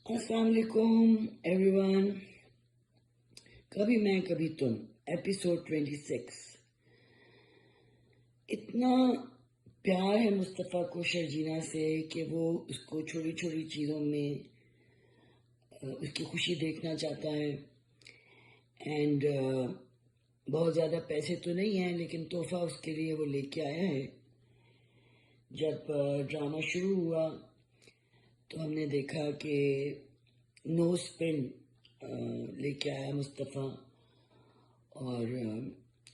अस्सलाम वालेकुम एवरीवन। कभी मैं कभी तुम एपिसोड 26। इतना प्यार है मुस्तफ़ा को शर्जीना से कि वो उसको छोटी छोटी चीज़ों में उसकी खुशी देखना चाहता है। एंड बहुत ज़्यादा पैसे तो नहीं हैं, लेकिन तोहफा उसके लिए वो लेके आया है। जब ड्रामा शुरू हुआ तो हमने देखा कि नोज पिन लेके आया मुस्तफ़ा, और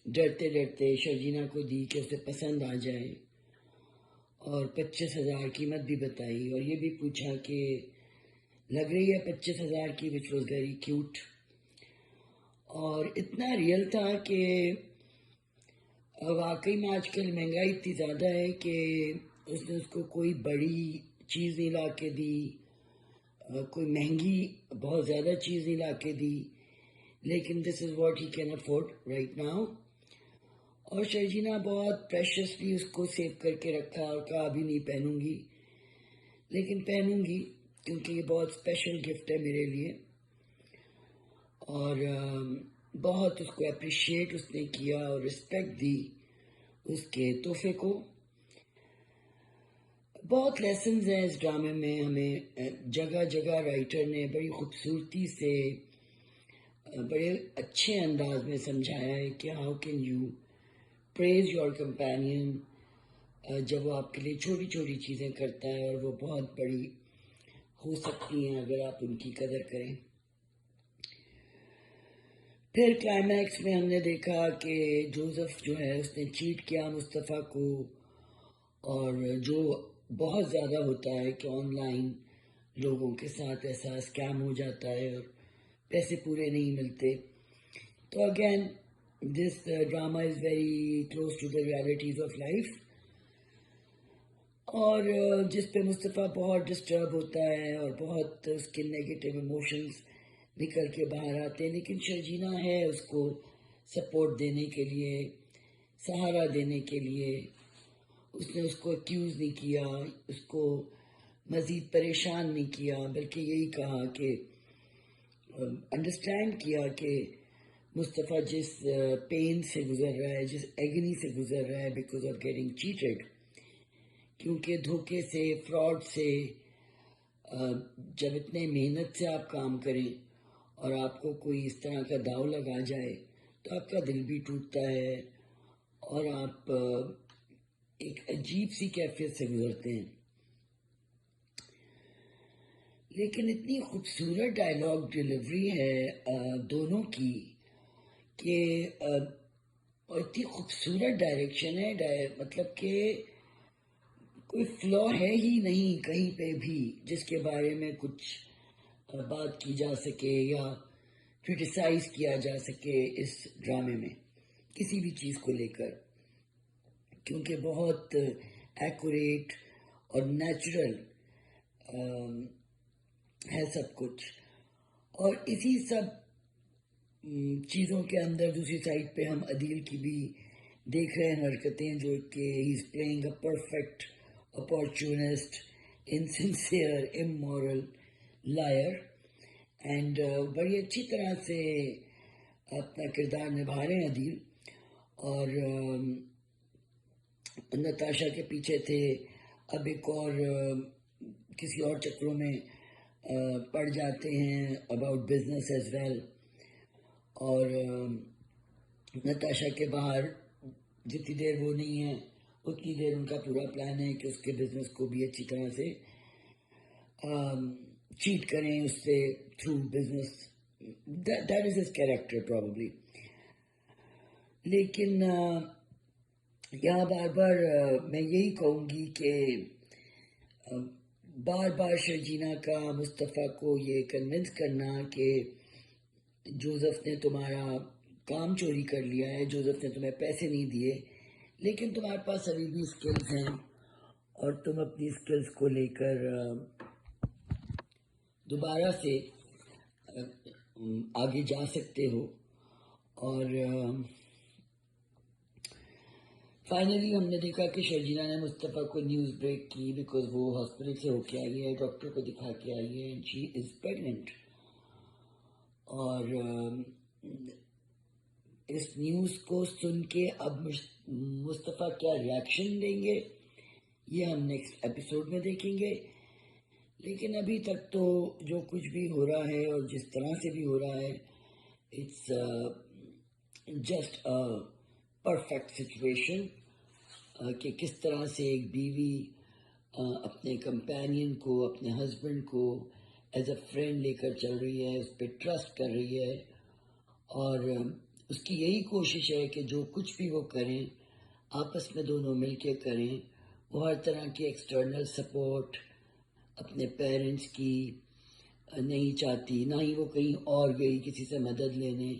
डरते डरते शर्जीना को दी कि उसे पसंद आ जाए, और 25,000 कीमत भी बताई, और ये भी पूछा कि लग रही है 25,000 की, विच वॉज वेरी क्यूट। और इतना रियल था कि वाकई में आजकल महंगाई इतनी ज़्यादा है कि उसने उसको कोई बड़ी चीज़ नहीं ला के दी, कोई महंगी बहुत ज़्यादा चीज़ नहीं ला के दी, लेकिन this is what he can afford right now. और शर्जीना बहुत प्रेशसली उसको सेव करके रखा और कहा अभी नहीं पहनूंगी, लेकिन पहनूंगी क्योंकि ये बहुत स्पेशल गिफ्ट है मेरे लिए। और बहुत उसको अप्रिशिएट उसने किया और रिस्पेक्ट दी उसके तोहफे को। बहुत लेसन्स हैं इस ड्रामे में, हमें जगह जगह राइटर ने बड़ी खूबसूरती से बड़े अच्छे अंदाज में समझाया है कि how can you praise your companion जब वो आपके लिए छोटी छोटी चीज़ें करता है, और वो बहुत बड़ी हो सकती हैं अगर आप उनकी कदर करें। फिर क्लाइमैक्स में हमने देखा कि जोसेफ जो है उसने चीट किया मुस्तफ़ा को, और जो बहुत ज़्यादा होता है कि ऑनलाइन लोगों के साथ ऐसा स्कैम हो जाता है और पैसे पूरे नहीं मिलते। तो again this drama is very close to the realities of life, और जिस पे मुस्तफ़ा बहुत डिस्टर्ब होता है और बहुत उसके नेगेटिव इमोशंस निकल के बाहर आते हैं, लेकिन शर्जीना है उसको सपोर्ट देने के लिए, सहारा देने के लिए। उसने उसको एक्यूज़ नहीं किया, उसको मज़ीद परेशान नहीं किया, बल्कि यही कहा कि अंडरस्टैंड किया कि मुस्तफ़ा जिस पेन से गुज़र रहा है, जिस एगनी से गुज़र रहा है बिकॉज ऑफ गेटिंग चीटेड, क्योंकि धोखे से, फ्रॉड से, जब इतने मेहनत से आप काम करें और आपको कोई इस तरह का दाव लगा जाए तो आपका दिल भी टूटता है और आप एक अजीब सी कैफियत से गुजरते हैं। लेकिन इतनी खूबसूरत डायलॉग डिलीवरी है दोनों की कि और इतनी खूबसूरत डायरेक्शन है, मतलब कि कोई फ्लॉ है ही नहीं कहीं पे भी जिसके बारे में कुछ बात की जा सके या क्रिटिसाइज किया जा सके इस ड्रामे में किसी भी चीज़ को लेकर, क्योंकि बहुत एक्यूरेट और नेचुरल है सब कुछ। और इसी सब चीज़ों के अंदर दूसरी साइड पे हम अदील की भी देख रहे हैं हरकतें, जो कि he is playing a perfect opportunist, insincere, immoral liar, and बड़ी अच्छी तरह से अपना किरदार निभा रहे हैं अदील। और नताशा के पीछे थे, अब एक और किसी और चक्रों में पड़ जाते हैं अबाउट बिजनेस एज वेल। और नताशा के बाहर जितनी देर वो नहीं है उतनी देर उनका पूरा प्लान है कि उसके बिजनेस को भी अच्छी तरह से चीट करें उससे through business. That is his character probably. लेकिन यहाँ बार बार मैं यही कहूँगी कि बार बार शर्जीना का मुस्तफ़ा को ये कन्विंस करना कि जोसेफ ने तुम्हारा काम चोरी कर लिया है, जोसेफ ने तुम्हें पैसे नहीं दिए, लेकिन तुम्हारे पास अभी भी स्किल्स हैं और तुम अपनी स्किल्स को लेकर दोबारा से आगे जा सकते हो। और فائنلی ہم نے دیکھا کہ شرجینا نے مصطفیٰ کو نیوز بریک کی بیکاز وہ ہاسپٹل سے ہو کے آئی ہے, ڈاکٹر کو دکھا کے آئی ہے, اینڈ شی از پریگننٹ. اور اس نیوز کو سن کے اب مصطفیٰ کیا ریاکشن دیں گے یہ ہم نیکسٹ ایپیسوڈ میں دیکھیں گے. لیکن ابھی تک تو جو کچھ بھی ہو رہا ہے اور جس طرح سے بھی ہو رہا ہے, اٹس جسٹ پرفیکٹ سچویشن کہ کس طرح سے ایک بیوی اپنے کمپینین کو, اپنے ہسبینڈ کو ایز اے فرینڈ لے کر چل رہی ہے, اس پہ ٹرسٹ کر رہی ہے, اور اس کی یہی کوشش ہے کہ جو کچھ بھی وہ کریں آپس میں دونوں مل کے کریں. وہ ہر طرح کی ایکسٹرنل سپورٹ اپنے پیرنٹس کی نہیں چاہتی, نہ ہی وہ کہیں اور گئی کسی سے مدد لینے,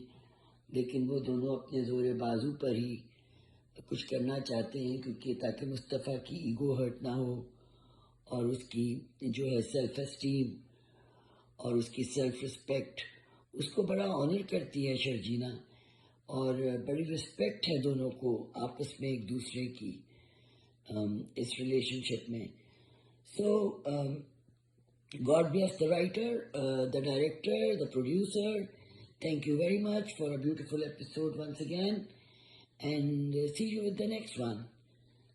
لیکن وہ دونوں اپنے زور بازو پر ہی کچھ کرنا چاہتے ہیں, کیونکہ تاکہ مصطفیٰ کی ایگو ہرٹ نہ ہو اور اس کی جو ہے سیلف اسٹیم اور اس کی سیلف رسپیکٹ, اس کو بڑا آنر کرتی ہے شرجینا, اور بڑی رسپیکٹ ہے دونوں کو آپس میں ایک دوسرے کی اس ریلیشن شپ میں. سو God bless the writer, the director, the producer. Thank you very much for a beautiful episode once again. And see you with the next one.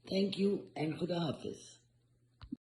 Thank you and Khuda Hafiz.